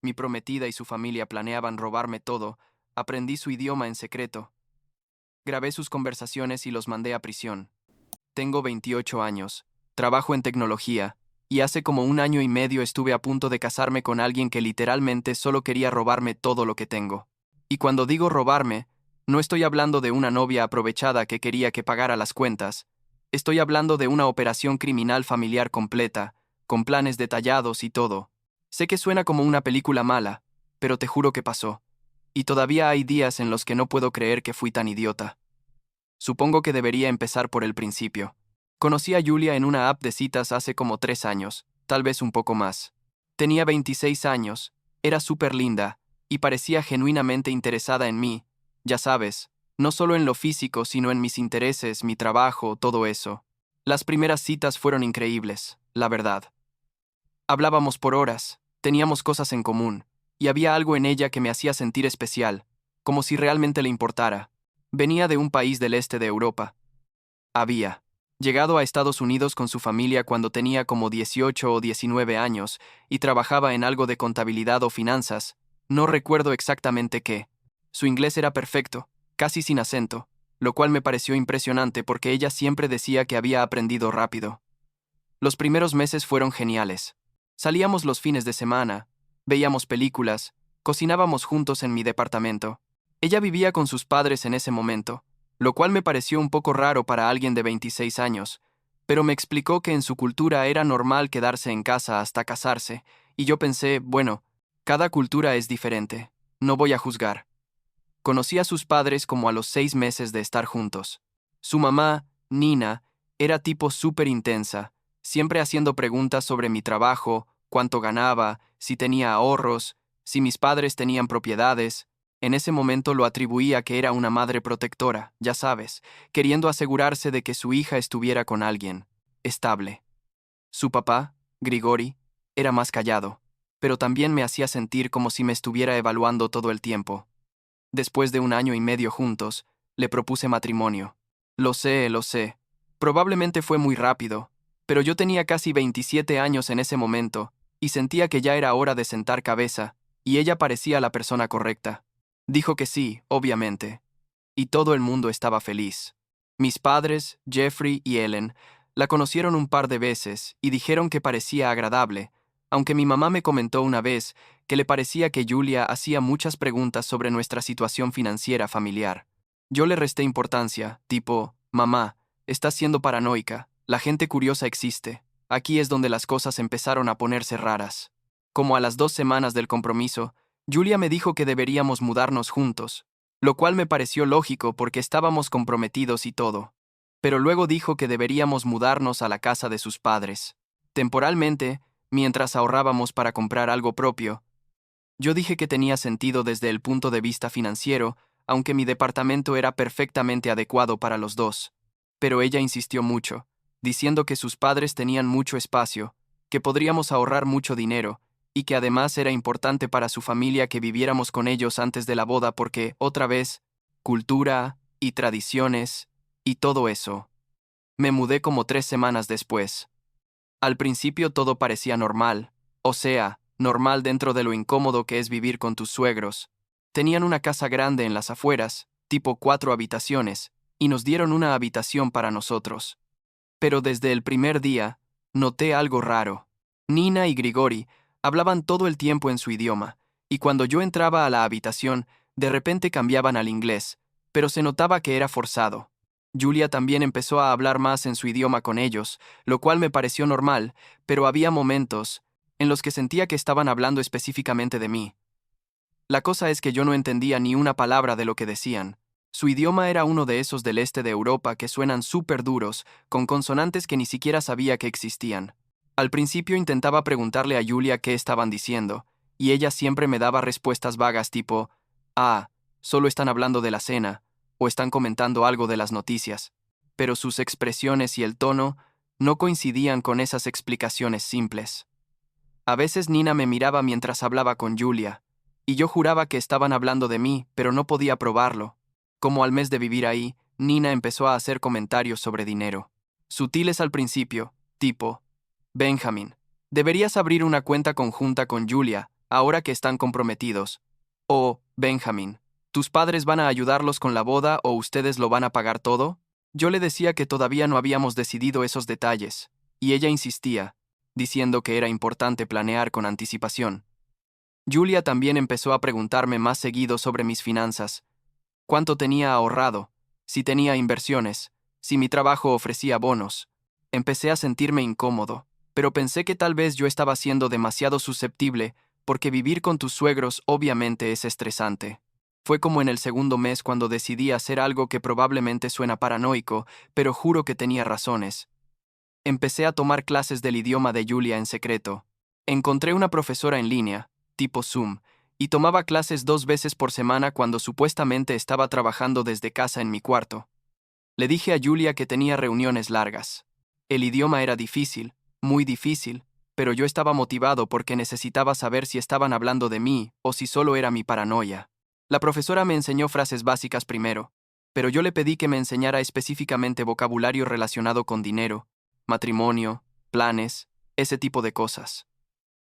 mi prometida y su familia planeaban robarme todo, aprendí su idioma en secreto. Grabé sus conversaciones y los mandé a prisión. Tengo 28 años, trabajo en tecnología, y hace como un año y medio estuve a punto de casarme con alguien que literalmente solo quería robarme todo lo que tengo. Y cuando digo robarme, no estoy hablando de una novia aprovechada que quería que pagara las cuentas. Estoy hablando de una operación criminal familiar completa, con planes detallados y todo. Sé que suena como una película mala, pero te juro que pasó. Y todavía hay días en los que no puedo creer que fui tan idiota. Supongo que debería empezar por el principio. Conocí a Julia en una app de citas hace como 3 años, tal vez un poco más. Tenía 26 años, era súper linda, y parecía genuinamente interesada en mí, ya sabes, no solo en lo físico, sino en mis intereses, mi trabajo, todo eso. Las primeras citas fueron increíbles, la verdad. Hablábamos por horas, teníamos cosas en común, y había algo en ella que me hacía sentir especial, como si realmente le importara. Venía de un país del este de Europa. Había llegado a Estados Unidos con su familia cuando tenía como 18 o 19 años y trabajaba en algo de contabilidad o finanzas, no recuerdo exactamente qué. Su inglés era perfecto, casi sin acento, lo cual me pareció impresionante porque ella siempre decía que había aprendido rápido. Los primeros meses fueron geniales. Salíamos los fines de semana, veíamos películas, cocinábamos juntos en mi departamento. Ella vivía con sus padres en ese momento, lo cual me pareció un poco raro para alguien de 26 años, pero me explicó que en su cultura era normal quedarse en casa hasta casarse, y yo pensé, bueno, cada cultura es diferente, no voy a juzgar. Conocí a sus padres como a los 6 meses de estar juntos. Su mamá, Nina, era tipo súper intensa, siempre haciendo preguntas sobre mi trabajo, cuánto ganaba, si tenía ahorros, si mis padres tenían propiedades. En ese momento lo atribuía que era una madre protectora, ya sabes, queriendo asegurarse de que su hija estuviera con alguien estable. Su papá, Grigori, era más callado, pero también me hacía sentir como si me estuviera evaluando todo el tiempo. Después de un año y medio juntos, le propuse matrimonio. Lo sé, lo sé. Probablemente fue muy rápido, pero yo tenía casi 27 años en ese momento, y sentía que ya era hora de sentar cabeza, y ella parecía la persona correcta. Dijo que sí, obviamente. Y todo el mundo estaba feliz. Mis padres, Jeffrey y Ellen, la conocieron un par de veces y dijeron que parecía agradable, aunque mi mamá me comentó una vez que le parecía que Julia hacía muchas preguntas sobre nuestra situación financiera familiar. Yo le resté importancia, tipo, mamá, estás siendo paranoica, la gente curiosa existe. Aquí es donde las cosas empezaron a ponerse raras. Como a las 2 semanas del compromiso, Julia me dijo que deberíamos mudarnos juntos, lo cual me pareció lógico porque estábamos comprometidos y todo. Pero luego dijo que deberíamos mudarnos a la casa de sus padres, temporalmente, mientras ahorrábamos para comprar algo propio. Yo dije que tenía sentido desde el punto de vista financiero, aunque mi departamento era perfectamente adecuado para los dos. Pero ella insistió mucho, diciendo que sus padres tenían mucho espacio, que podríamos ahorrar mucho dinero, y que además era importante para su familia que viviéramos con ellos antes de la boda porque, otra vez, cultura y tradiciones y todo eso. Me mudé como 3 semanas después. Al principio todo parecía normal, o sea, normal dentro de lo incómodo que es vivir con tus suegros. Tenían una casa grande en las afueras, tipo 4 habitaciones, y nos dieron una habitación para nosotros. Pero desde el primer día, noté algo raro. Nina y Grigori hablaban todo el tiempo en su idioma, y cuando yo entraba a la habitación, de repente cambiaban al inglés, pero se notaba que era forzado. Julia también empezó a hablar más en su idioma con ellos, lo cual me pareció normal, pero había momentos en los que sentía que estaban hablando específicamente de mí. La cosa es que yo no entendía ni una palabra de lo que decían. Su idioma era uno de esos del este de Europa que suenan súper duros, con consonantes que ni siquiera sabía que existían. Al principio intentaba preguntarle a Julia qué estaban diciendo, y ella siempre me daba respuestas vagas tipo, ah, solo están hablando de la cena, o están comentando algo de las noticias. Pero sus expresiones y el tono no coincidían con esas explicaciones simples. A veces Nina me miraba mientras hablaba con Julia, y yo juraba que estaban hablando de mí, pero no podía probarlo. Como al mes de vivir ahí, Nina empezó a hacer comentarios sobre dinero. Sutiles al principio, tipo, Benjamin, deberías abrir una cuenta conjunta con Julia, ahora que están comprometidos. Oh, Benjamin, ¿tus padres van a ayudarlos con la boda o ustedes lo van a pagar todo? Yo le decía que todavía no habíamos decidido esos detalles, y ella insistía, diciendo que era importante planear con anticipación. Julia también empezó a preguntarme más seguido sobre mis finanzas, cuánto tenía ahorrado, si tenía inversiones, si mi trabajo ofrecía bonos. Empecé a sentirme incómodo, pero pensé que tal vez yo estaba siendo demasiado susceptible, porque vivir con tus suegros obviamente es estresante. Fue como en el segundo mes cuando decidí hacer algo que probablemente suena paranoico, pero juro que tenía razones. Empecé a tomar clases del idioma de Julia en secreto. Encontré una profesora en línea, tipo Zoom, y tomaba clases 2 veces por semana cuando supuestamente estaba trabajando desde casa en mi cuarto. Le dije a Julia que tenía reuniones largas. El idioma era difícil, muy difícil, pero yo estaba motivado porque necesitaba saber si estaban hablando de mí o si solo era mi paranoia. La profesora me enseñó frases básicas primero, pero yo le pedí que me enseñara específicamente vocabulario relacionado con dinero, matrimonio, planes, ese tipo de cosas.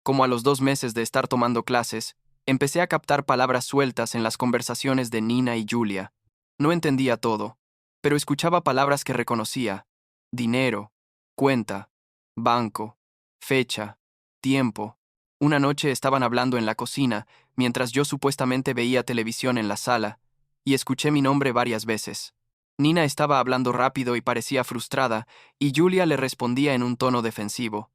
Como a los 2 meses de estar tomando clases, empecé a captar palabras sueltas en las conversaciones de Nina y Julia. No entendía todo, pero escuchaba palabras que reconocía: dinero, cuenta, banco, fecha, tiempo. Una noche estaban hablando en la cocina, mientras yo supuestamente veía televisión en la sala, y escuché mi nombre varias veces. Nina estaba hablando rápido y parecía frustrada, y Julia le respondía en un tono defensivo.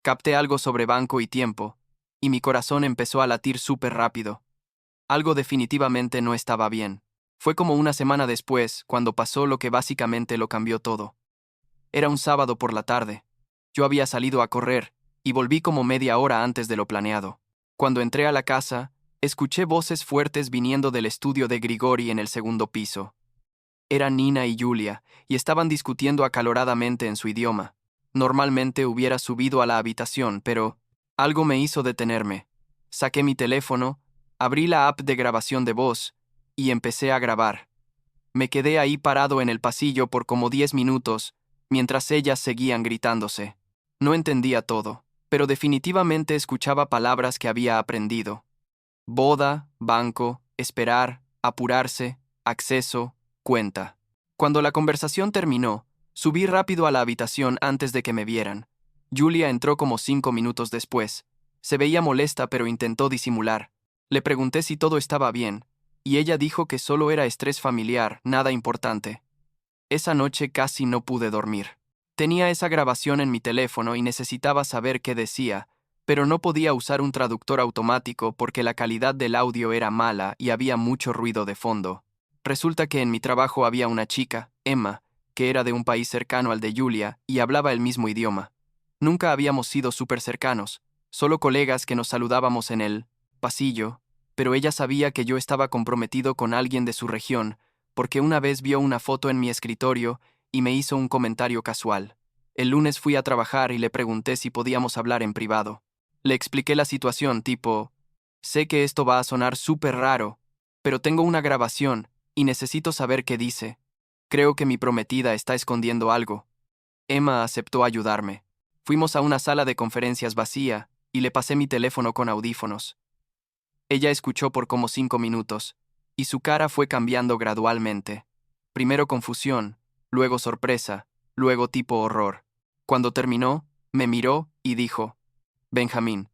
Capté algo sobre banco y tiempo, y mi corazón empezó a latir súper rápido. Algo definitivamente no estaba bien. Fue como una semana después, cuando pasó lo que básicamente lo cambió todo. Era un sábado por la tarde. Yo había salido a correr, y volví como media hora antes de lo planeado. Cuando entré a la casa, escuché voces fuertes viniendo del estudio de Grigori en el segundo piso. Eran Nina y Julia, y estaban discutiendo acaloradamente en su idioma. Normalmente hubiera subido a la habitación, pero algo me hizo detenerme. Saqué mi teléfono, abrí la app de grabación de voz, y empecé a grabar. Me quedé ahí parado en el pasillo por como 10 minutos, mientras ellas seguían gritándose. No entendía todo, pero definitivamente escuchaba palabras que había aprendido. Boda, banco, esperar, apurarse, acceso, cuenta. Cuando la conversación terminó, subí rápido a la habitación antes de que me vieran. Julia entró como 5 minutos después. Se veía molesta pero intentó disimular. Le pregunté si todo estaba bien, y ella dijo que solo era estrés familiar, nada importante. Esa noche casi no pude dormir. Tenía esa grabación en mi teléfono y necesitaba saber qué decía, pero no podía usar un traductor automático porque la calidad del audio era mala y había mucho ruido de fondo. Resulta que en mi trabajo había una chica, Emma, que era de un país cercano al de Julia y hablaba el mismo idioma. Nunca habíamos sido súper cercanos, solo colegas que nos saludábamos en el pasillo, pero ella sabía que yo estaba comprometido con alguien de su región, porque una vez vio una foto en mi escritorio y me hizo un comentario casual. El lunes fui a trabajar y le pregunté si podíamos hablar en privado. Le expliqué la situación, tipo, sé que esto va a sonar súper raro, pero tengo una grabación y necesito saber qué dice. Creo que mi prometida está escondiendo algo. Emma aceptó ayudarme. Fuimos a una sala de conferencias vacía y le pasé mi teléfono con audífonos. Ella escuchó por como 5 minutos, y su cara fue cambiando gradualmente. Primero confusión, luego sorpresa, luego tipo horror. Cuando terminó, me miró y dijo: Benjamín,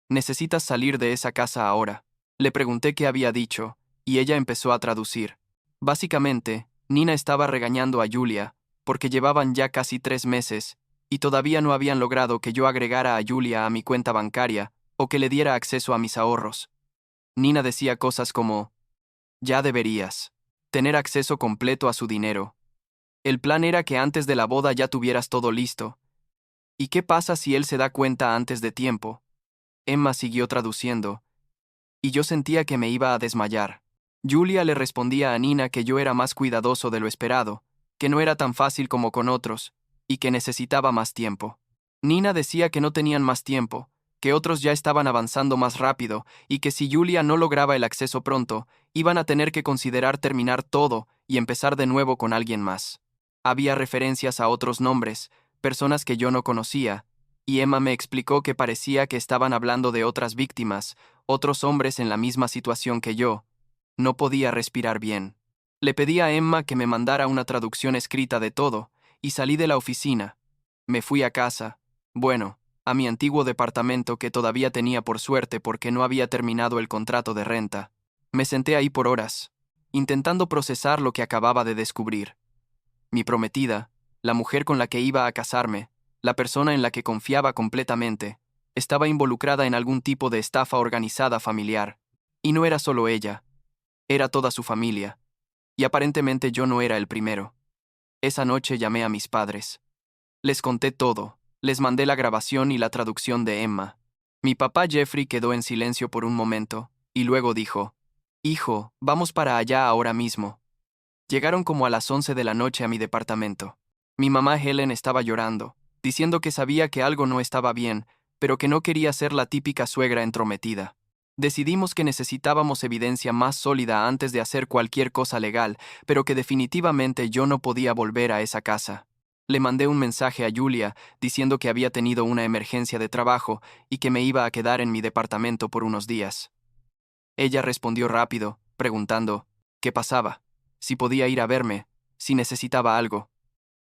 necesitas salir de esa casa ahora. Le pregunté qué había dicho, y ella empezó a traducir. Básicamente, Nina estaba regañando a Julia, porque llevaban ya casi 3 meses, y todavía no habían logrado que yo agregara a Julia a mi cuenta bancaria o que le diera acceso a mis ahorros. Nina decía cosas como: ya deberías tener acceso completo a su dinero. El plan era que antes de la boda ya tuvieras todo listo. ¿Y qué pasa si él se da cuenta antes de tiempo? Emma siguió traduciendo, y yo sentía que me iba a desmayar. Julia le respondía a Nina que yo era más cuidadoso de lo esperado, que no era tan fácil como con otros, y que necesitaba más tiempo. Nina decía que no tenían más tiempo, que otros ya estaban avanzando más rápido, y que si Julia no lograba el acceso pronto, iban a tener que considerar terminar todo y empezar de nuevo con alguien más. Había referencias a otros nombres, personas que yo no conocía, y Emma me explicó que parecía que estaban hablando de otras víctimas, otros hombres en la misma situación que yo. No podía respirar bien. Le pedí a Emma que me mandara una traducción escrita de todo, y salí de la oficina. Me fui a casa. Bueno, a mi antiguo departamento que todavía tenía por suerte porque no había terminado el contrato de renta. Me senté ahí por horas, intentando procesar lo que acababa de descubrir. Mi prometida, la mujer con la que iba a casarme, la persona en la que confiaba completamente, estaba involucrada en algún tipo de estafa organizada familiar. Y no era solo ella, era toda su familia. Y aparentemente yo no era el primero. Esa noche llamé a mis padres. Les conté todo, les mandé la grabación y la traducción de Emma. Mi papá Jeffrey quedó en silencio por un momento, y luego dijo, «Hijo, vamos para allá ahora mismo». Llegaron como a las 11 de la noche a mi departamento. Mi mamá Helen estaba llorando, diciendo que sabía que algo no estaba bien, pero que no quería ser la típica suegra entrometida. Decidimos que necesitábamos evidencia más sólida antes de hacer cualquier cosa legal, pero que definitivamente yo no podía volver a esa casa. Le mandé un mensaje a Julia diciendo que había tenido una emergencia de trabajo y que me iba a quedar en mi departamento por unos días. Ella respondió rápido, preguntando, ¿qué pasaba? Si podía ir a verme, si necesitaba algo.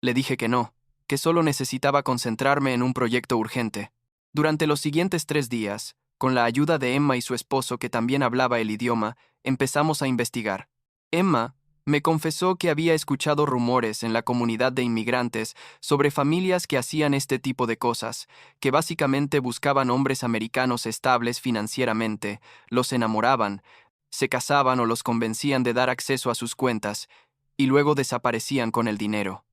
Le dije que no, que solo necesitaba concentrarme en un proyecto urgente. Durante los siguientes 3 días, con la ayuda de Emma y su esposo que también hablaba el idioma, empezamos a investigar. Emma me confesó que había escuchado rumores en la comunidad de inmigrantes sobre familias que hacían este tipo de cosas, que básicamente buscaban hombres americanos estables financieramente, los enamoraban, se casaban o los convencían de dar acceso a sus cuentas, y luego desaparecían con el dinero.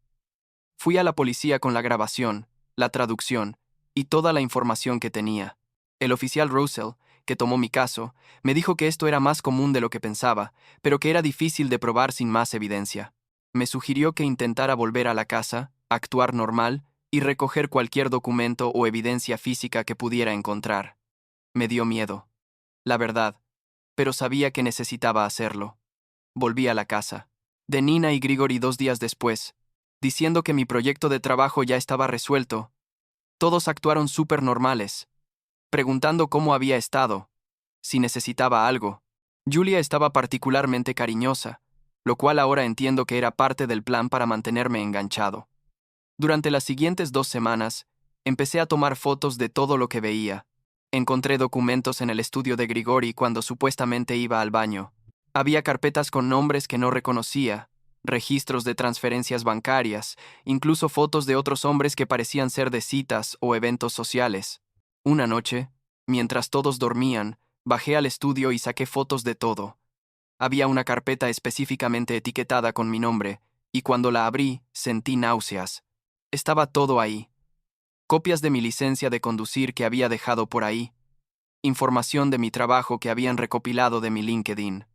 Fui a la policía con la grabación, la traducción y toda la información que tenía. El oficial Russell, que tomó mi caso, me dijo que esto era más común de lo que pensaba, pero que era difícil de probar sin más evidencia. Me sugirió que intentara volver a la casa, actuar normal y recoger cualquier documento o evidencia física que pudiera encontrar. Me dio miedo, la verdad, pero sabía que necesitaba hacerlo. Volví a la casa. De Nina y Grigori 2 días después, diciendo que mi proyecto de trabajo ya estaba resuelto. Todos actuaron súper normales, preguntando cómo había estado, si necesitaba algo. Julia estaba particularmente cariñosa, lo cual ahora entiendo que era parte del plan para mantenerme enganchado. Durante las siguientes 2 semanas, empecé a tomar fotos de todo lo que veía. Encontré documentos en el estudio de Grigori cuando supuestamente iba al baño. Había carpetas con nombres que no reconocía, registros de transferencias bancarias, incluso fotos de otros hombres que parecían ser de citas o eventos sociales. Una noche, mientras todos dormían, bajé al estudio y saqué fotos de todo. Había una carpeta específicamente etiquetada con mi nombre, y cuando la abrí, sentí náuseas. Estaba todo ahí. Copias de mi licencia de conducir que había dejado por ahí. Información de mi trabajo que habían recopilado de mi LinkedIn.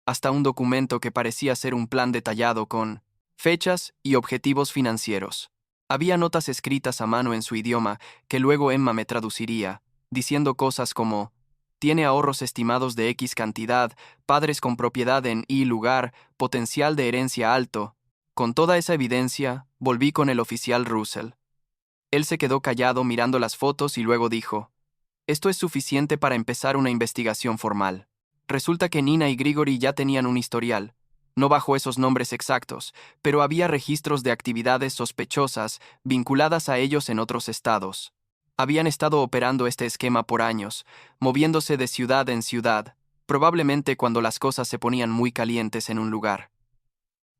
Hasta un documento que parecía ser un plan detallado con fechas y objetivos financieros. Había notas escritas a mano en su idioma que luego Emma me traduciría, diciendo cosas como tiene ahorros estimados de X cantidad, padres con propiedad en Y lugar, potencial de herencia alto. Con toda esa evidencia, volví con el oficial Russell. Él se quedó callado mirando las fotos y luego dijo, esto es suficiente para empezar una investigación formal. Resulta que Nina y Grigori ya tenían un historial, no bajo esos nombres exactos, pero había registros de actividades sospechosas vinculadas a ellos en otros estados. Habían estado operando este esquema por años, moviéndose de ciudad en ciudad, probablemente cuando las cosas se ponían muy calientes en un lugar.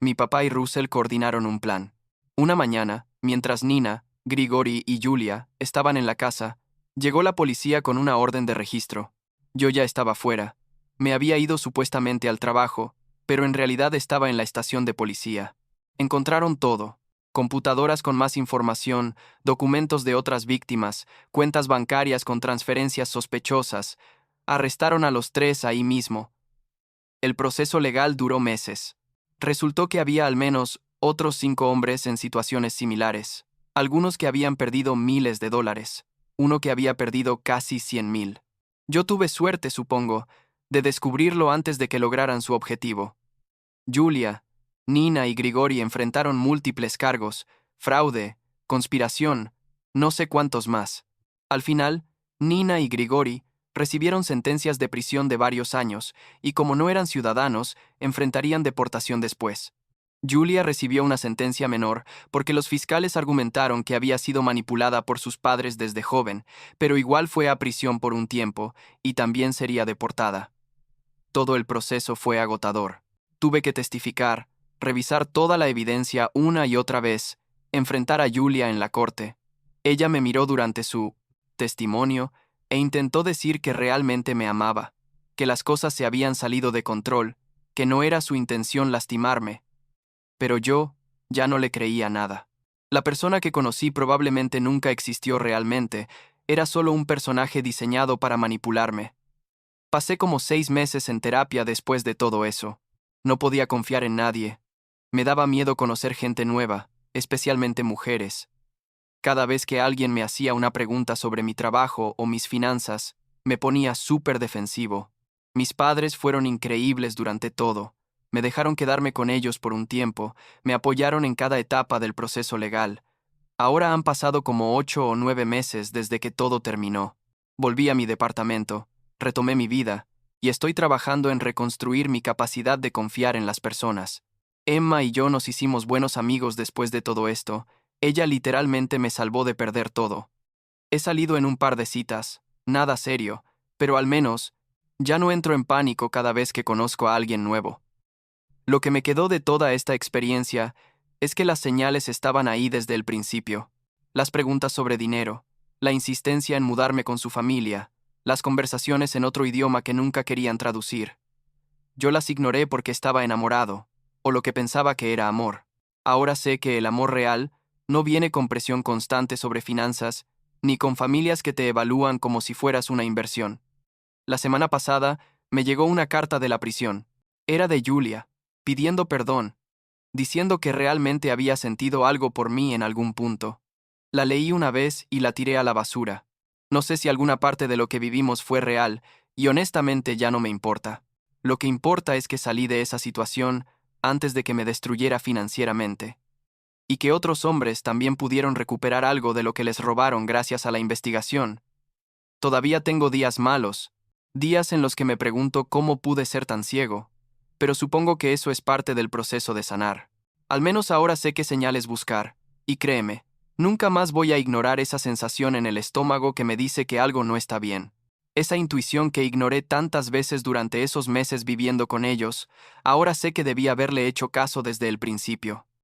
Mi papá y Russell coordinaron un plan. Una mañana, mientras Nina, Grigori y Julia estaban en la casa, llegó la policía con una orden de registro. Yo ya estaba fuera. Me había ido supuestamente al trabajo, pero en realidad estaba en la estación de policía. Encontraron todo: computadoras con más información, documentos de otras víctimas, cuentas bancarias con transferencias sospechosas. Arrestaron a los 3 ahí mismo. El proceso legal duró meses. Resultó que había al menos otros 5 hombres en situaciones similares, algunos que habían perdido miles de dólares, uno que había perdido casi 100,000. Yo tuve suerte, supongo, de descubrirlo antes de que lograran su objetivo. Julia, Nina y Grigori enfrentaron múltiples cargos: fraude, conspiración, no sé cuántos más. Al final, Nina y Grigori Recibieron sentencias de prisión de varios años, y como no eran ciudadanos, enfrentarían deportación después. Julia recibió una sentencia menor porque los fiscales argumentaron que había sido manipulada por sus padres desde joven, pero igual fue a prisión por un tiempo, y también sería deportada. Todo el proceso fue agotador. Tuve que testificar, revisar toda la evidencia una y otra vez, enfrentar a Julia en la corte. Ella me miró durante su testimonio e intentó decir que realmente me amaba, que las cosas se habían salido de control, que no era su intención lastimarme. Pero yo ya no le creía nada. La persona que conocí probablemente nunca existió realmente, era solo un personaje diseñado para manipularme. Pasé como 6 meses en terapia después de todo eso. No podía confiar en nadie. Me daba miedo conocer gente nueva, especialmente mujeres. Cada vez que alguien me hacía una pregunta sobre mi trabajo o mis finanzas, me ponía súper defensivo. Mis padres fueron increíbles durante todo. Me dejaron quedarme con ellos por un tiempo, me apoyaron en cada etapa del proceso legal. Ahora han pasado como 8 o 9 meses desde que todo terminó. Volví a mi departamento, retomé mi vida, y estoy trabajando en reconstruir mi capacidad de confiar en las personas. Emma y yo nos hicimos buenos amigos después de todo esto. Ella literalmente me salvó de perder todo. He salido en un par de citas, nada serio, pero al menos, ya no entro en pánico cada vez que conozco a alguien nuevo. Lo que me quedó de toda esta experiencia es que las señales estaban ahí desde el principio. Las preguntas sobre dinero, la insistencia en mudarme con su familia, las conversaciones en otro idioma que nunca querían traducir. Yo las ignoré porque estaba enamorado, o lo que pensaba que era amor. Ahora sé que el amor real no viene con presión constante sobre finanzas, ni con familias que te evalúan como si fueras una inversión. La semana pasada me llegó una carta de la prisión. Era de Julia, pidiendo perdón, diciendo que realmente había sentido algo por mí en algún punto. La leí una vez y la tiré a la basura. No sé si alguna parte de lo que vivimos fue real, y honestamente ya no me importa. Lo que importa es que salí de esa situación antes de que me destruyera financieramente. Y que otros hombres también pudieron recuperar algo de lo que les robaron gracias a la investigación. Todavía tengo días malos, días en los que me pregunto cómo pude ser tan ciego, pero supongo que eso es parte del proceso de sanar. Al menos ahora sé qué señales buscar, y créeme, nunca más voy a ignorar esa sensación en el estómago que me dice que algo no está bien. Esa intuición que ignoré tantas veces durante esos meses viviendo con ellos, ahora sé que debí haberle hecho caso desde el principio.